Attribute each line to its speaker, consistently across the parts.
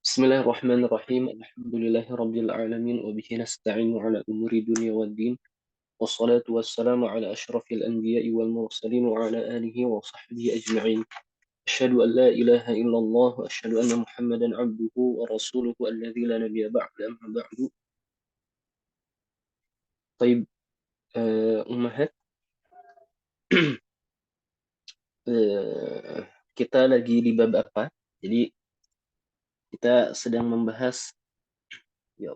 Speaker 1: Bismillahirrahmanirrahim. Alhamdulillahirabbil alamin wa bihi nasta'inu ala umuri dunya waddin. Wassalatu wassalamu ala asyrafil anbiya'i wal mursalin wa ala alihi wa sahbihi ajma'in. Asyhadu an la ilaha illallah wa asyhadu anna Muhammadan 'abduhu wa rasuluhu alladzi la nabiyya ba'du amma ba'du. Taib ummahat, eh, kita lagi di bab apa? Jadi kita sedang membahas ya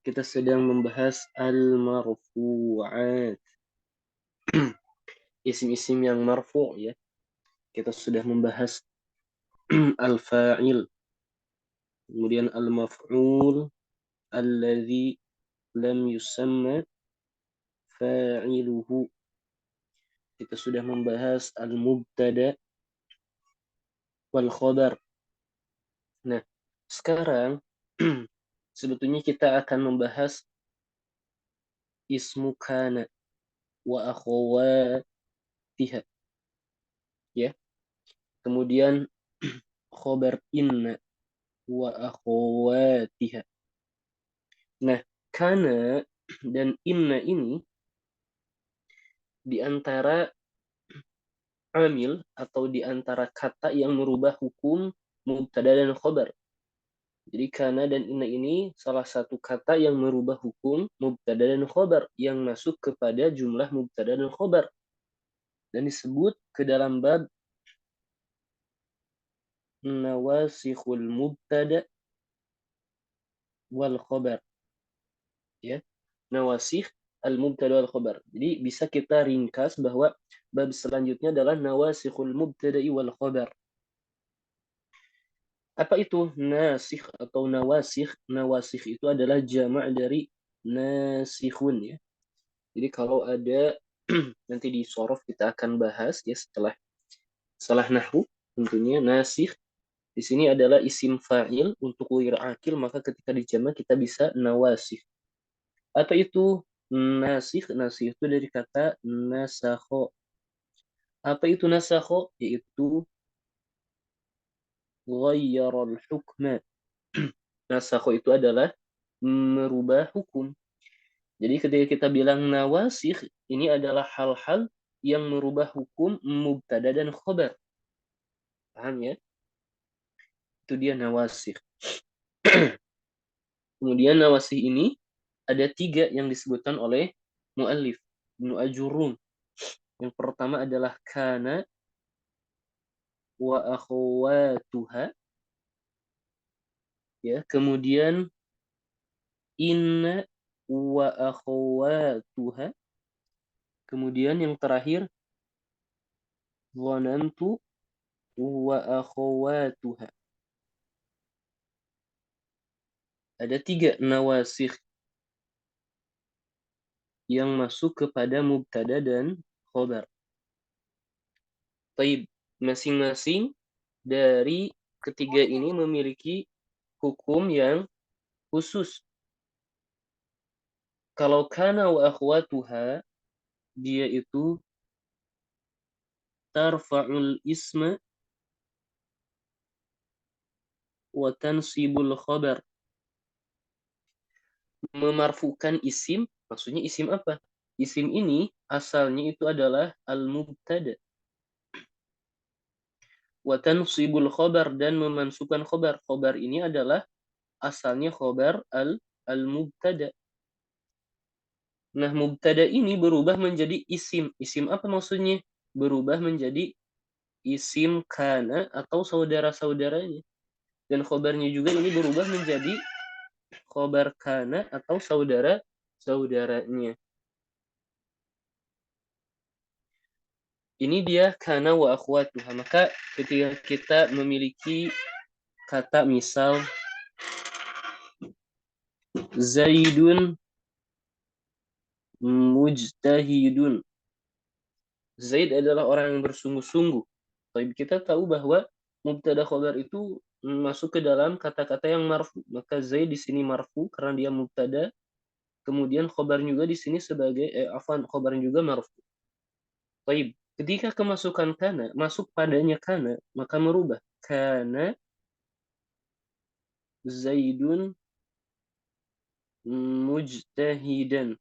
Speaker 1: kita sedang membahas al-marfu'at. Isim-isim yang marfu' ya. Kita sudah membahas al-fa'il, kemudian al-maf'ul, alladhi lam yusamma fa'iluhu. Kita sudah membahas al-mubtada wal khabar. Nah, sekarang sebetulnya kita akan membahas ismu kana wa akhawatiha ya. Kemudian khabar inna wa akhawatiha. Nah, kana dan inna ini di antara amil atau di antara kata yang merubah hukum mubtada dan khobar. Jadi kana dan inna ini salah satu kata yang merubah hukum mubtada dan khobar yang masuk kepada jumlah mubtada dan khobar dan disebut ke dalam bab nawasikhul mubtada wal khobar ya. Nawasikh al-mubtada wal khobar. Jadi bisa kita ringkas bahwa bab selanjutnya adalah nawasikhul mubtada wal khobar. Apa itu nasikh atau nawasikh? Nawasikh itu adalah jamak dari nasikhun ya. Jadi kalau ada nanti di sorof kita akan bahas ya setelah nahwu tentunya nasikh di sini adalah isim fa'il untuk ghair akil, maka ketika dijamak kita bisa nawasikh. Apa itu nasikh? Nasikh itu dari kata nasakho. Apa itu nasakho? Yaitu ghayyaral hukma. Nasakho itu adalah merubah hukum. Jadi ketika kita bilang nawasikh, ini adalah hal-hal yang merubah hukum mubtada dan khobar. Paham ya? Itu dia nawasikh. Kemudian nawasikh ini ada 3 yang disebutkan oleh mu'allif Ibnu Ajurrum. Yang pertama adalah kana wa akhawatuha. Ya, kemudian inna wa akhawatuha. Kemudian yang terakhir dhanantu wa akhawatuha. Ada 3 nawasikh yang masuk kepada mubtada dan khobar. Taib, masing-masing dari ketiga ini memiliki hukum yang khusus. Kalau kana wa akhwatuha, dia itu tarfa'ul isma wa tansibul khabar. Memarfukan isim, maksudnya isim apa? Isim ini asalnya itu adalah al-mubtada. Wa tansibul khabar dan memansukan khabar. Khabar ini adalah asalnya khabar al-mubtada. Nah, mubtada ini berubah menjadi isim. Isim apa maksudnya? Berubah menjadi isim kana atau saudara-saudaranya. Dan khobarnya juga ini berubah menjadi khobar kana atau saudara-saudaranya. Ini dia kana wa akhwatuha. Maka ketika kita memiliki kata misal Zaidun mujtahidun. Zaid adalah orang yang bersungguh-sungguh. Tapi kita tahu bahwa mubtada khobar itu masuk ke dalam kata-kata yang marfu. Maka Zaid di sini marfu karena dia mubtada. Kemudian khobar juga di sini sebagai khobar juga marfu. Baik, ketika kemasukan kana, masuk padanya kana, maka merubah. Kana Zaidun mujtahidan.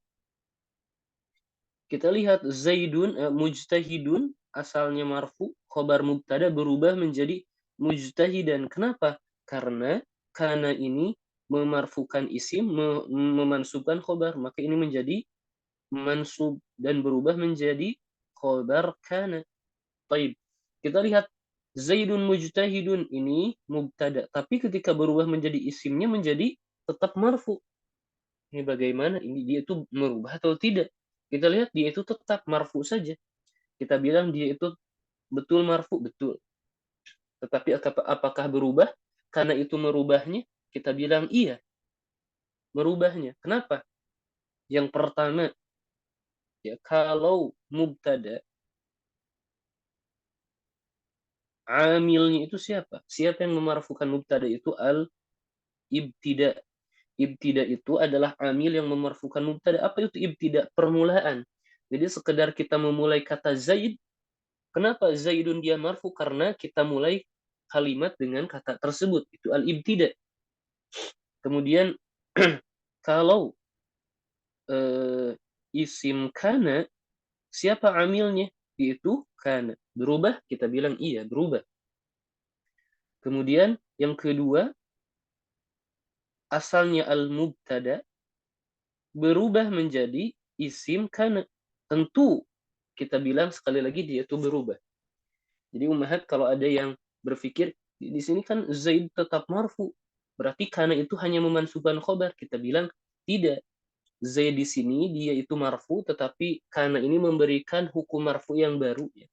Speaker 1: Kita lihat Zaidun mujtahidun asalnya marfu, khobar mubtada berubah menjadi mujtahidan. Kenapa? Karena kana ini memarfukan isim, memansubkan khobar, maka ini menjadi mansub dan berubah menjadi khobar kana. Taib. Kita lihat Zaidun mujtahidun ini mubtada, tapi ketika berubah menjadi isimnya menjadi tetap marfu. Ini bagaimana? Ini dia itu merubah atau tidak? Kita lihat dia itu tetap marfu saja. Kita bilang dia itu betul marfu, betul. Tetapi apakah berubah? Karena itu merubahnya, kita bilang iya, merubahnya. Kenapa? Yang pertama, ya kalau mubtada, amilnya itu siapa? Siapa yang memarfukan mubtada itu? Al-ibtida. Ibtida itu adalah amil yang memarfukan mubtada. Apa itu ibtida? Permulaan. Jadi sekedar kita memulai kata Zaid. Kenapa Zaidun dia marfu? Karena kita mulai kalimat dengan kata tersebut. Itu al-ibtida. Kemudian kalau isim kana, siapa amilnya? Yaitu kana. Berubah? Kita bilang iya, berubah. Kemudian yang kedua, asalnya al-mubtada berubah menjadi isim kana. Tentu kita bilang sekali lagi dia itu berubah. Jadi ummahat kalau ada yang berpikir di sini kan Zaid tetap marfu, berarti kana itu hanya memansubkan khobar. Kita bilang tidak. Zaid di sini dia itu marfu, tetapi kana ini memberikan hukum marfu yang baru. Ya.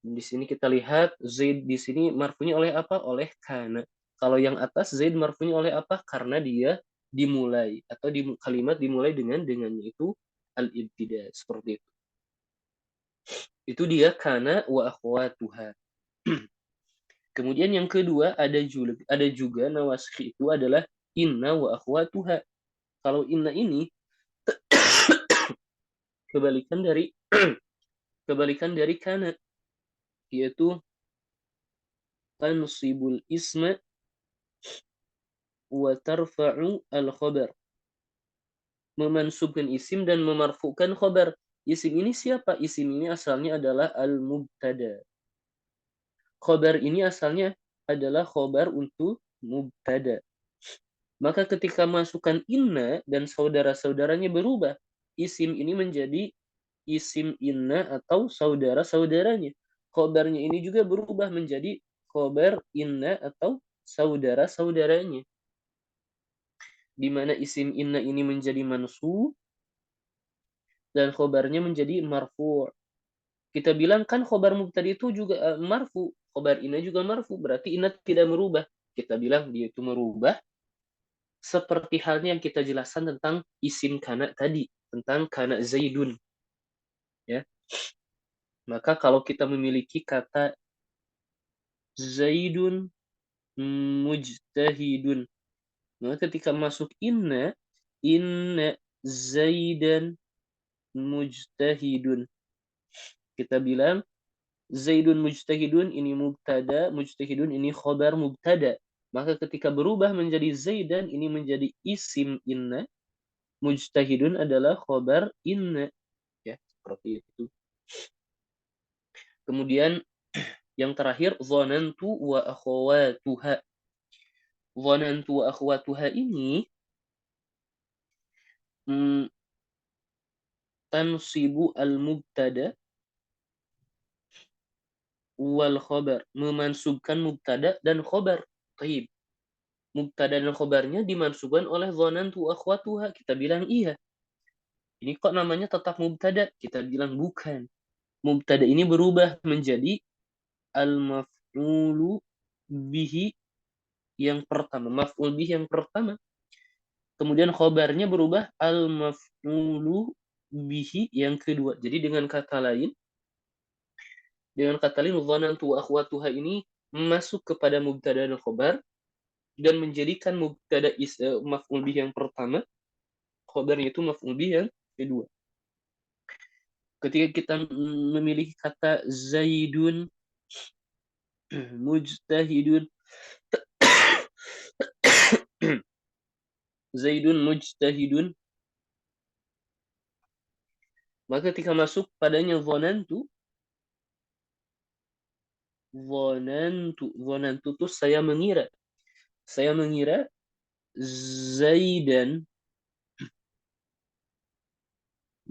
Speaker 1: Di sini kita lihat Zaid di sini marfunya oleh apa? Oleh kana. Kalau yang atas Zaid marfunya oleh apa? Karena dia dimulai atau di kalimat dimulai dengannya itu al-ibtida seperti itu. Itu dia kana wa akhwatuha. Kemudian yang kedua ada juga nawasikh itu adalah inna wa akhwatuha. Kalau inna ini kebalikan dari kebalikan dari kana, yaitu tansibul isma wa tarfa'u al khabar. Memansubkan isim dan memarfukan khobar. Isim ini siapa? Isim ini asalnya adalah al-mubtada. Khobar ini asalnya adalah khobar untuk mubtada. Maka ketika masukkan inna dan saudara-saudaranya berubah, isim ini menjadi isim inna atau saudara-saudaranya. Khobarnya ini juga berubah menjadi khobar inna atau saudara-saudaranya. Di mana isim inna ini menjadi mansub dan khobarnya menjadi marfu'. Kita bilang kan khobar mubtada itu juga marfu, khobar inna juga marfu, berarti inna tidak merubah. Kita bilang dia itu merubah seperti halnya yang kita jelaskan tentang isim kana tadi, tentang kana Zaidun. Ya. Maka kalau kita memiliki kata Zaidun mujtahidun, maka ketika masuk inna Zaidan mujtahidun. Kita bilang Zaidun mujtahidun ini mubtada, mujtahidun ini khobar mubtada. Maka ketika berubah menjadi Zaidan ini menjadi isim inna, mujtahidun adalah khobar inna. Ya, seperti itu. Kemudian yang terakhir zonantu wa akhwatuha. Zonantu wa akhwatuha ini tansibu al-mubtada wal khobar, memansubkan mubtada dan khobar. Taib. Mubtada dan khobarnya dimansubkan oleh zonantu wa akhwatuha. Kita bilang iya. Ini kok namanya tetap mubtada? Kita bilang bukan. Mubtada ini berubah menjadi al-maf'ulu bihi yang pertama. Maf'ul bihi yang pertama. Kemudian khobarnya berubah al-maf'ulu bihi yang kedua. Jadi dengan kata lain, dhanantu akhwatuha ini masuk kepada mubtada dan khobar dan menjadikan mubtada maf'ul bihi yang pertama, khobarnya itu maf'ul bihi yang kedua. Ketika kita memilih kata Zaidun mujtahidun, Zaidun mujtahidun, maka ketika masuk padanya zonantu itu saya mengira Zaidan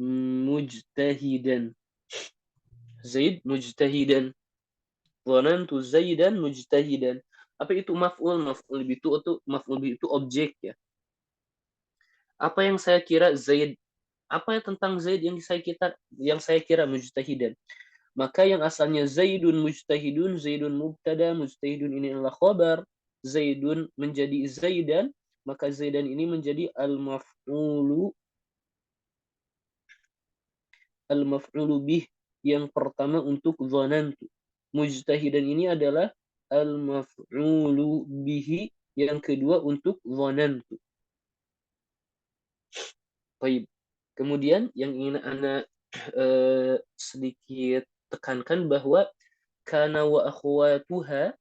Speaker 1: mujtahidan, Zaid mujtahidan, zonantu Zaidan mujtahidan. Apa itu maf'ul? Maf'ul itu objek ya. Apa yang saya kira Zaid, apa tentang Zaid yang saya kira mujtahidan. Maka yang asalnya Zaidun mujtahidun, Zaidun mubtada, mujtahidun ini adalah khabar, Zaidun menjadi Zaidan, maka Zaidan ini menjadi al-maf'ulu bih yang pertama untuk zanantu. Mujtahidan ini adalah al-maf'ulu bihi yang kedua untuk zanantu. Baik. Kemudian yang ingin Anda sedikit tekankan bahwa kana wa akhwatuha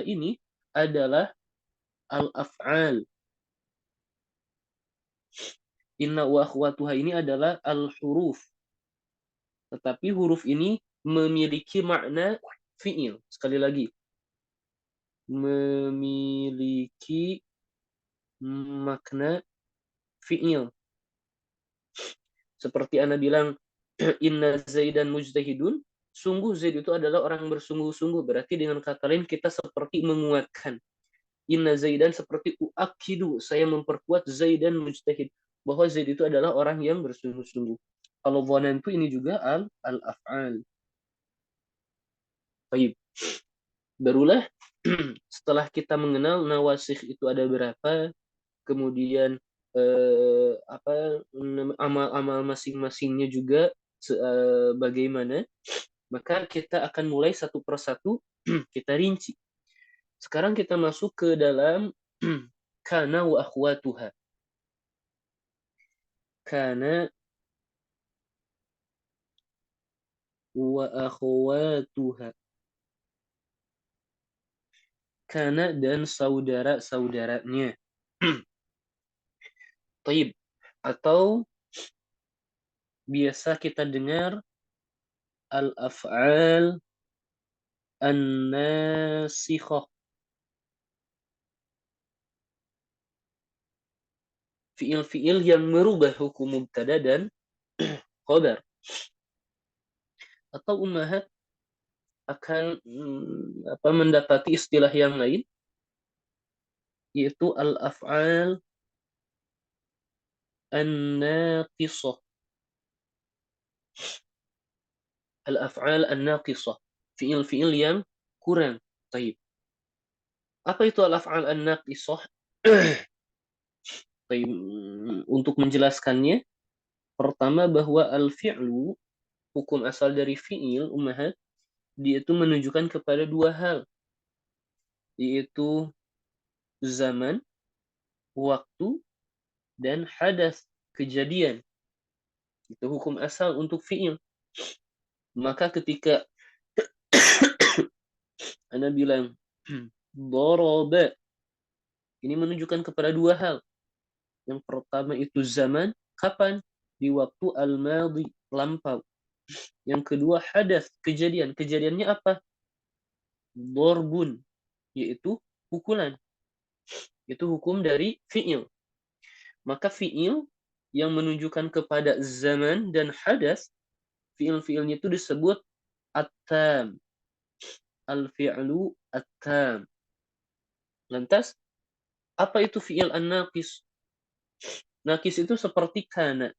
Speaker 1: ini adalah al-af'al. Inna wa akhwatuha ini adalah al-huruf. Tetapi huruf ini memiliki makna fi'il. Sekali lagi. Memiliki makna fi'il. Seperti Anda bilang, inna Zaidan mujtahidun, sungguh Zaid itu adalah orang bersungguh-sungguh. Berarti dengan kata lain kita seperti menguatkan. Inna Zaidan seperti uakidu, saya memperkuat Zaidan mujtahid. Bahwa Zaid itu adalah orang yang bersungguh-sungguh. Kalau dhanantu ini juga al-af'al. Baik. Barulah setelah kita mengenal nawasikh itu ada berapa, kemudian amal-amal masing-masingnya juga bagaimana, maka kita akan mulai satu persatu kita rinci. Sekarang kita masuk ke dalam kana wa akhwatuha. Kana wa akhwatuha. Kana dan saudara-saudaranya. Taib. Atau biasa kita dengar al-af'al an-nasikhah. Fiil-fiil yang merubah hukum mubtada dan khabar. Atau ummahat akan mendapati istilah yang lain, yaitu al-af'al an-naqisah. Al-af'al an-naqisah. Fiil-fiil yang kurang. Taib. Apa itu al-af'al an-naqisah? Taib. Untuk menjelaskannya, pertama bahwa al-fi'lu, hukum asal dari fi'il, ummahat, dia itu menunjukkan kepada dua hal, yaitu zaman, waktu, dan hadas, kejadian. Itu hukum asal untuk fi'il. Maka ketika Anda bilang doroba, ini menunjukkan kepada dua hal. Yang pertama itu zaman, kapan? Di waktu al-madhi, lampau. Yang kedua hadas, kejadian. Kejadiannya apa? Dorbun, yaitu pukulan. Itu hukum dari fi'il. Maka fi'il yang menunjukkan kepada zaman dan hadas, fi'il-fi'ilnya itu disebut at-tam. Al-fi'lu at-tam. Lantas, apa itu fi'il an-naqis? Naqis itu seperti kana.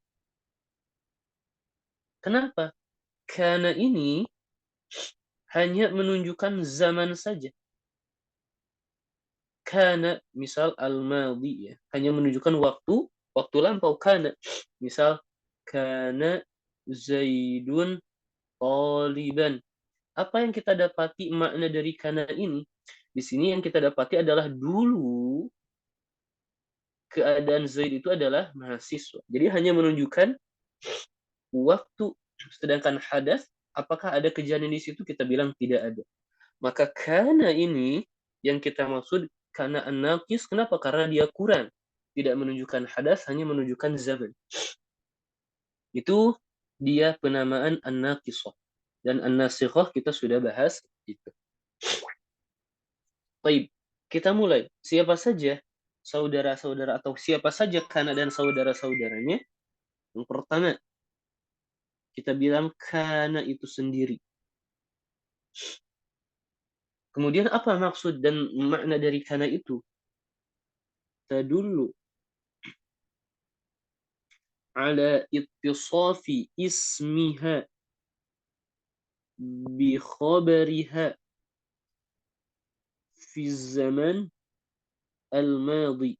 Speaker 1: Kenapa? Kana ini hanya menunjukkan zaman saja. Kana, misal al-madhi ya, hanya menunjukkan waktu lampau. Kana, misal kana Zaidun taliban. Apa yang kita dapati makna dari kana ini? Di sini yang kita dapati adalah dulu keadaan Zaid itu adalah mahasiswa. Jadi hanya menunjukkan waktu, sedangkan hadas, apakah ada kejadian di situ, kita bilang tidak ada. Maka kana ini yang kita maksud kana an-naqis, kenapa? Karena dia kurang. Tidak menunjukkan hadas, hanya menunjukkan zaman. Itu dia penamaan an-naqisah. Dan an-nasikhah kita sudah bahas itu. Baik, kita mulai. Siapa saja saudara-saudara atau siapa saja kana dan saudara-saudaranya? Yang pertama, kita bilang kana itu sendiri. Kemudian apa maksud dan makna dari kana itu? Tadullu ala ittisafi ismiha bi khabariha fi zaman al-madi.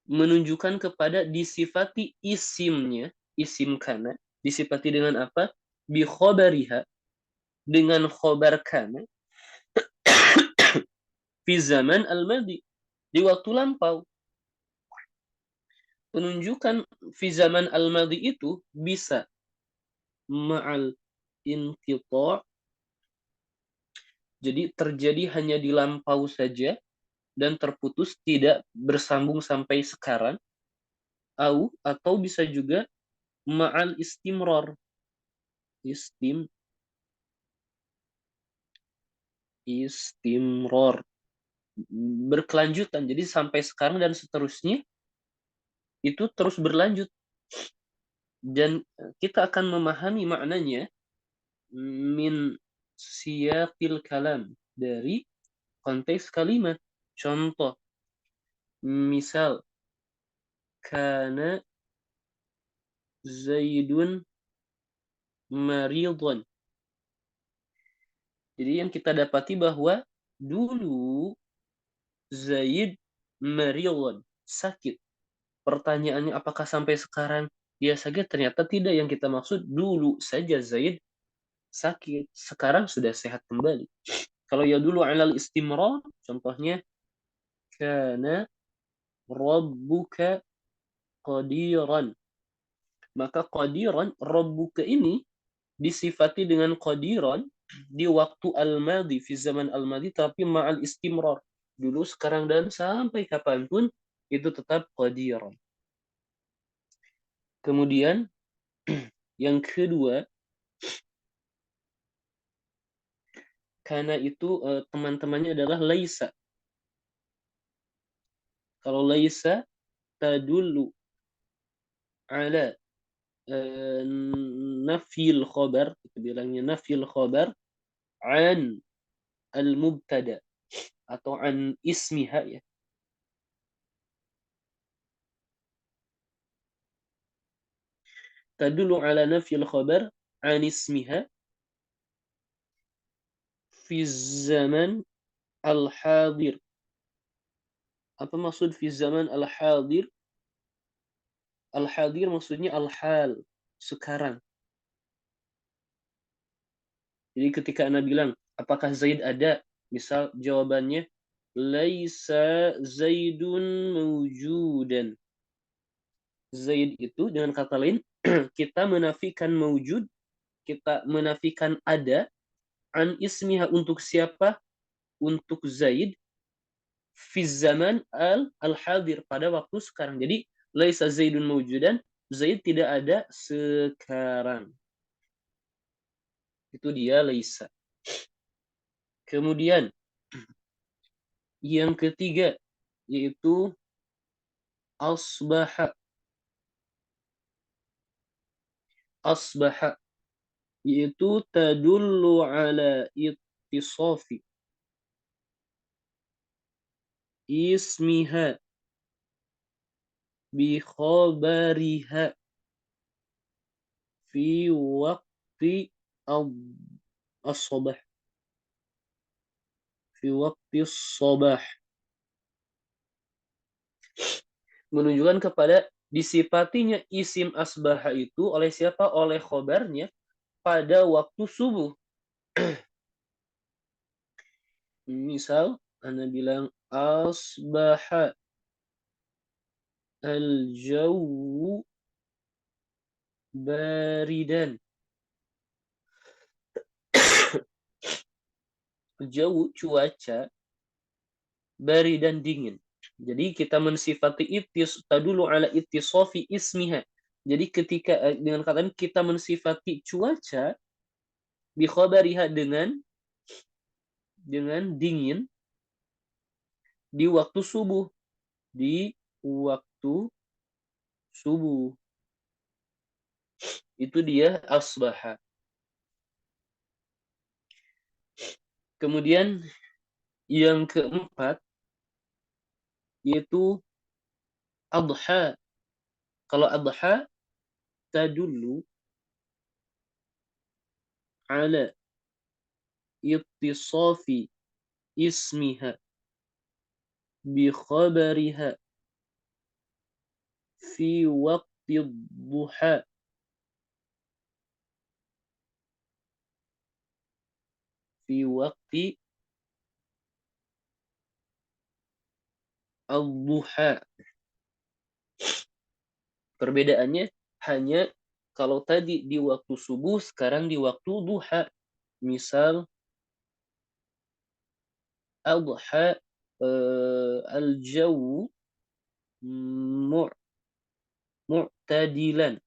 Speaker 1: Menunjukkan kepada disifati isimnya, isim kana, disifati dengan apa? Bi khabariha, dengan khobar kana, fi zaman al-madi, di waktu lampau. Penunjukan fi zaman al-madi itu bisa ma'al inqita', jadi terjadi hanya di lampau saja dan terputus, tidak bersambung sampai sekarang, atau bisa juga ma'al istimrar, istimrar, berkelanjutan, jadi sampai sekarang dan seterusnya itu terus berlanjut. Dan kita akan memahami maknanya min siyaqil kalam, dari konteks kalimat. Contoh, misal kana Zaidun maridun. Jadi yang kita dapati bahwa dulu Zaid maridun, sakit. Pertanyaannya, apakah sampai sekarang dia sakit? Ternyata tidak. Yang kita maksud dulu saja Zaid sakit, sekarang sudah sehat kembali. Kalau ya dulu alal istimrar, contohnya kana rabbuka qadiran. Maka qadiran, rabbuka ini disifati dengan qadiran di waktu al-madi, fi zaman al-madi, tapi ma'al istimrar. Dulu, sekarang, dan sampai kapanpun itu tetap qadiran. Kemudian yang kedua, karena itu teman-temannya adalah laisa. Kalau laisa tadullu ala nafil khobar, kita bilangnya nafil khobar an al-mubtada atau an ismiha, ya. Tadullu ala nafil khobar an ismiha fi zaman al-hadir. Apa maksud fi zaman al-hadir? Al-hadir maksudnya al-hal, sekarang. Jadi ketika Anda bilang, apakah Zaid ada? Misal jawabannya, laisa Zaidun mawjudan. Zaid itu dengan kata lain, kita menafikan mawjud, kita menafikan ada, an ismiha, untuk siapa? Untuk Zaid, fi zaman al-hadir, pada waktu sekarang. Jadi laisa Zaidun mawjudan, Zaid tidak ada sekarang. Itu dia laisa. Kemudian yang ketiga yaitu asbaha. Asbaha yaitu tadullu ala ittisafi ismiha bi khabariha fi waqti as-sabah, fi waqti as-sabah, menunjukkan kepada disifatinya isim asbaha itu oleh siapa? Oleh khobarnya pada waktu subuh. Misal Ana bilang asbaha al-jawu baridan. Jauh cuaca baridan dingin. Jadi kita mensifati tadulu ala ittisafi ismiha. Jadi ketika dengan kata ini kita mensifati cuaca bi khabariha dengan dingin di waktu subuh, di waktu subuh. Itu dia asbaha. Kemudian yang keempat yaitu adha. Kalau adha tadullu ala ittisafi ismiha bi khabariha fi waqti duha. Fi waqti al-duha. Perbedaannya hanya kalau tadi di waktu subuh, sekarang di waktu duha. Misal adha al-jawu mu'tadilan.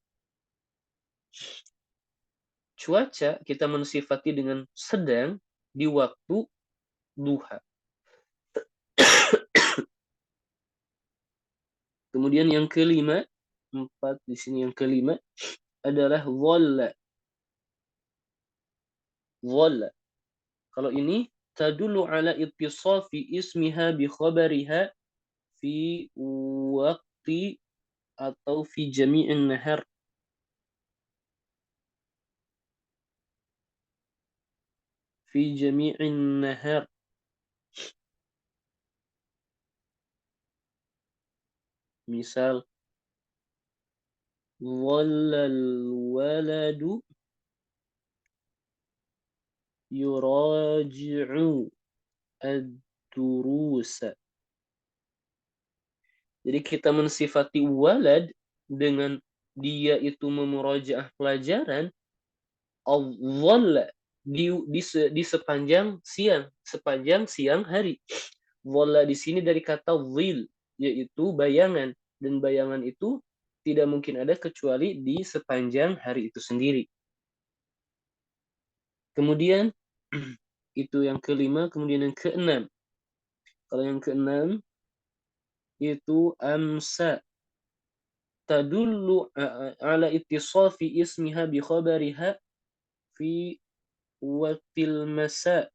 Speaker 1: Cuaca kita mensifati dengan sedang di waktu duha. Kemudian yang kelima, empat di sini yang kelima adalah dhalla. Dhalla. Kalau ini tadullu ala ittisafi ismiha bi khabariha fi waqti atau fi jami'in nahar. Fi jami'in nahar. Misal dhallal waladu yuraji'u ad-durusa. Jadi kita mensifati walad dengan dia itu memurajaah pelajaran, dhalla di sepanjang siang hari. Dhalla di sini dari kata dhil, yaitu bayangan, dan bayangan itu tidak mungkin ada kecuali di sepanjang hari itu sendiri. Kemudian itu yang kelima, kemudian yang keenam. Kalau yang keenam itu amsa tadullu ala ittisafi ismiha bi khabariha fi waqtil masa.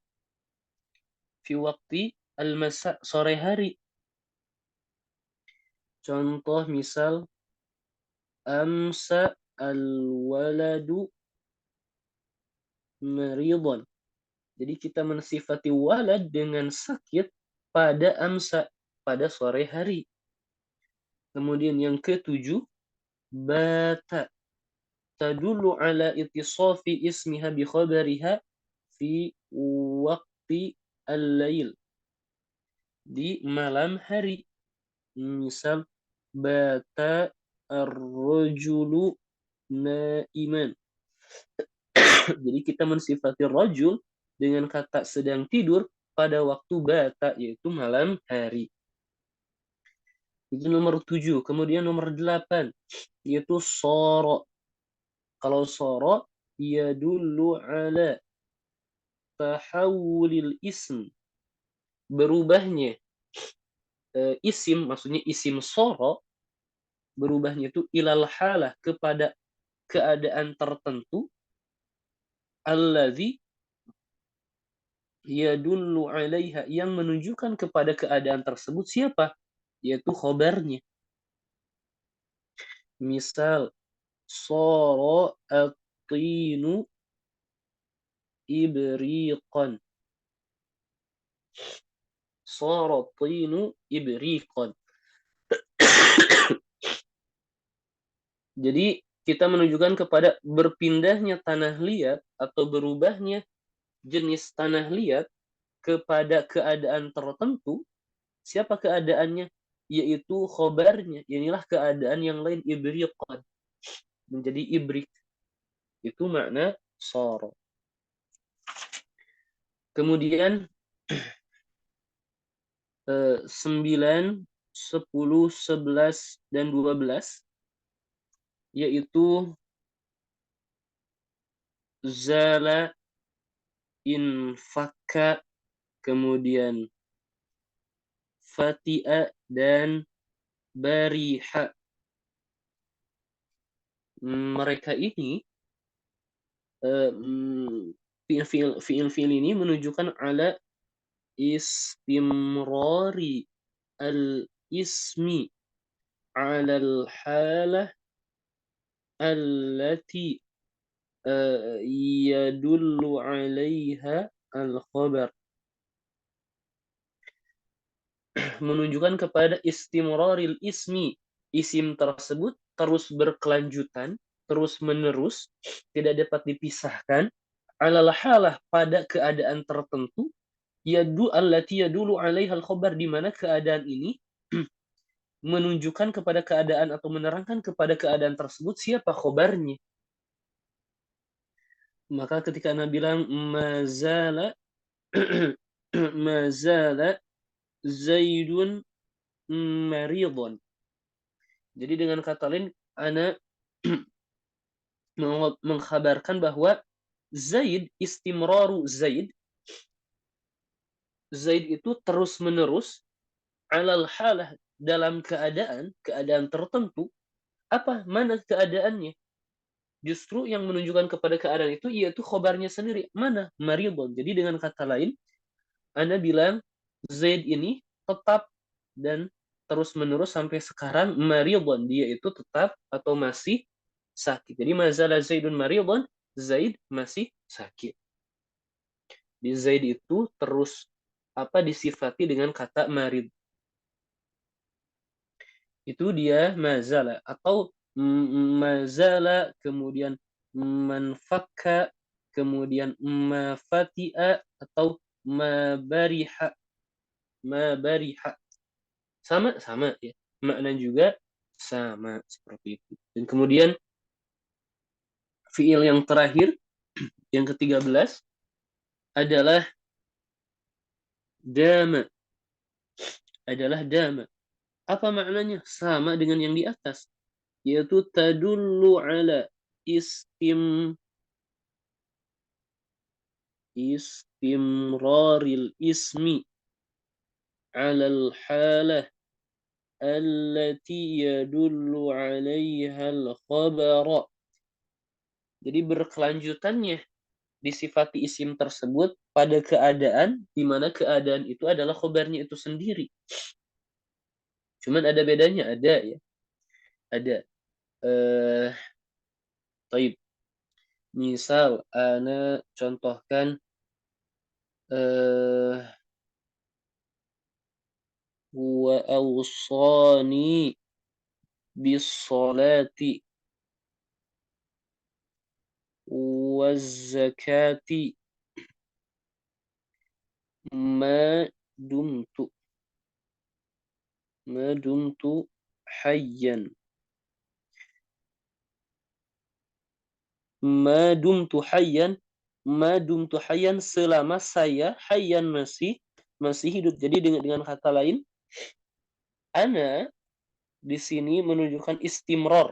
Speaker 1: Fi waqti al-masa, sore hari. Contoh misal amsa al-waladu maridan. Jadi kita mensifati walad dengan sakit pada amsa, pada sore hari. Kemudian yang ketujuh, bata tadullu ala ittisafi ismiha bi khabariha fi waqti al-lail. Di malam hari. Misal bata ar-rajulu naiman. Jadi kita mensifati rajul dengan kata sedang tidur pada waktu bata, yaitu malam hari. Itu nomor 7. Kemudian nomor 8 yaitu soro. Kalau soro yadullu ala tahawulil ism, berubahnya isim, maksudnya isim soro, berubahnya itu ilal halah, kepada keadaan tertentu, alladzi yadullu alaiha, yang menunjukkan kepada keadaan tersebut siapa? Yaitu khobarnya. Misal sara at-tinu ibriqan. Sara at-tinu ibriqan. Jadi kita menunjukkan kepada berpindahnya tanah liat atau berubahnya jenis tanah liat kepada keadaan tertentu, siapa keadaannya? Yaitu khobarnya. Inilah keadaan yang lain, ibriqan. Menjadi ibrik. Itu makna soro. Kemudian 9, 10, 11, dan 12 yaitu zala, infaka, kemudian fati'a, dan bariha. Mereka ini fiil ini menunjukkan ala istimrari al-ismi ala al-halah allati yadullu alaiha al-khabar. Menunjukkan kepada istimraril ismi, isim tersebut terus berkelanjutan, terus menerus, tidak dapat dipisahkan, alal halah, pada keadaan tertentu, allati yadulu alaiha al-khabar, di mana keadaan ini menunjukkan kepada keadaan atau menerangkan kepada keadaan tersebut siapa khobarnya. Maka ketika Anda bilang mazala mazala Zaidun maridun. Jadi dengan kata lain, Ana mengkhabarkan bahwa Zaid, istimraru Zaid, Zaid itu terus menerus alal halah, dalam keadaan tertentu. Apa? Mana keadaannya? Justru yang menunjukkan kepada keadaan itu yaitu khobarnya sendiri. Mana? Maridun. Jadi dengan kata lain, Ana bilang Zaid ini tetap dan terus-menerus sampai sekarang maridun. Dia itu tetap atau masih sakit. Jadi mazala Zaidun maridun, Zaid masih sakit. Di Zaid itu terus disifati dengan kata marid. Itu dia mazala, atau mazala, kemudian manfakka, kemudian mafati'a, atau mabariha. Mabariha. Sama ya. Makna juga sama seperti itu. Dan kemudian fiil yang terakhir, yang ke-13 adalah dama. Apa maknanya? Sama dengan yang di atas, yaitu tadullu ala istimraril ismi ala al-halah allati yadullu 'alaiha al-khabara. Jadi berkelanjutannya disifati isim tersebut pada keadaan di mana keadaan itu adalah khabarnya itu sendiri. Cuman ada bedanya, ada ya. Ada. Taib. Misal ana contohkan wa awsani bis salati waz zakati ma dumtu hayyan. Ma dumtu hayyan, selama saya hayyan masih hidup. Jadi dengan kata lain, ana di sini menunjukkan istimror,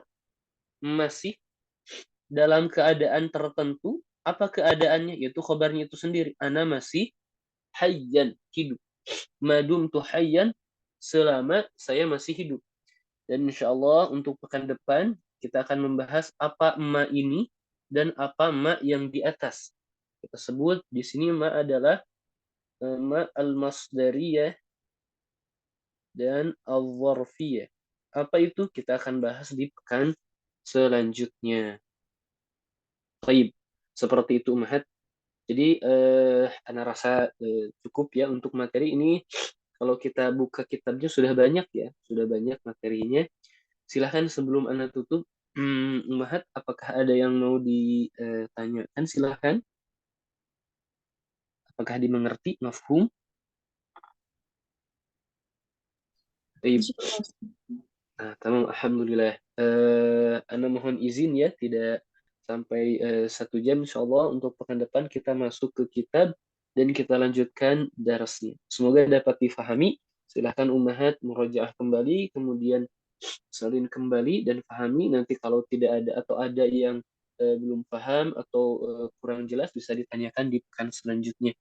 Speaker 1: masih dalam keadaan tertentu. Apa keadaannya? Yaitu khabarnya itu sendiri. Ana masih hayyan, hidup. Madum tu hayyan, selama saya masih hidup. Dan insya Allah untuk pekan depan kita akan membahas apa ma ini dan apa ma yang di atas. Kita sebut di sini ma adalah ma al-masdariyah dan al-zarfiyah. Apa itu? Kita akan bahas di pekan selanjutnya. Baik, seperti itu Mahat. Jadi Ana rasa cukup ya untuk materi ini. Kalau kita buka kitabnya sudah banyak ya, sudah banyak materinya. Silahkan sebelum Ana tutup, Mahat, apakah ada yang mau ditanyakan? Silahkan. Apakah dimengerti? Mafhum? Baik.
Speaker 2: Insya Allah.
Speaker 1: Nah, tamam, alhamdulillah. Ana mohon izin ya, tidak sampai 1 jam insya Allah. Untuk pekan depan kita masuk ke kitab dan kita lanjutkan darasnya. Semoga dapat difahami. Silahkan Ummahat murojaah kembali, kemudian salin kembali dan pahami. Nanti kalau tidak ada atau ada yang belum paham atau kurang jelas bisa ditanyakan di pekan selanjutnya.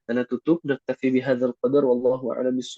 Speaker 1: Ana tutup, naktafi bihadzal qadar wallahu a'lam bishawab.